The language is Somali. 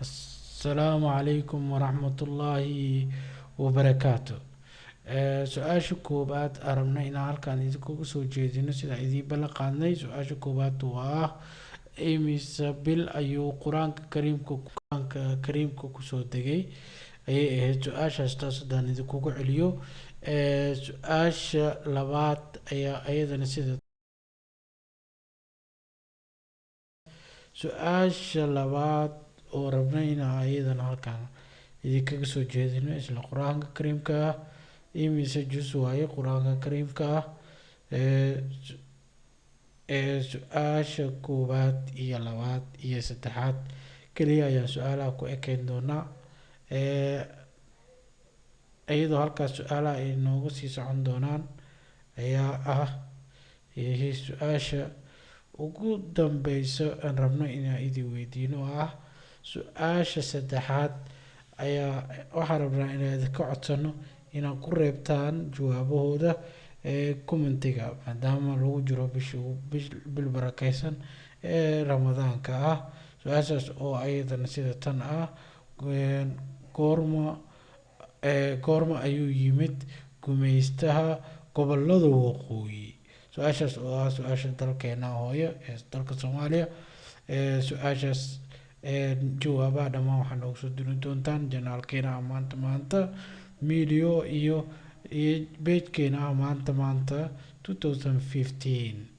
السلام عليكم ورحمة الله وبركاته. su-aasha koobaad aan rabnay inaan halkaan idinkugu soo jeedino sida idiin ballan qaadnay. Su-aasha koobaad waa imise bil ayuu qur-aanka kariimka kusoo degay ayay ahayd su-aashaas. taas haddaan idinkugu celiyo. Su-aasha labaad ayaa iyadana sida su-aasha labaad oo rabnay inaan iyadana halkaan idinkaga soo jeedino isla qur-aanka kariimka ah. imise juz waaye qur-aanka kariimka ah. Su-aasha koowaad iyo labaad iyo saddexaad keliya ayaan su-aalaha ku ekeyn doonaa, iyadoo halkaas su-aalaha ay nooga sii socon doonaan ayaa ah su-aasha ugu dambeysa aan rabno inaan idin weydiino oo ah su-aasha saddexaad. ayaa waxaan rabnaa inaan idinka codsano inaan ku reebtaan jawaabahooda commentiga, maadaama lagu jiro bil barakeysan ee ramadaanka ah. su-aashaas oo ayadana sida tan ah, goorma ayuu yimid gumeystaha gobolada waqooyi. su-aashaas oo ah su-aasha dalkeena hooyo ee dalka Soomaaliya. su-aashaas jawaabaha dhammaan waxaa noogu soo diri doontaan janaalkeena maanta medio iyo page-keena maanta 2015.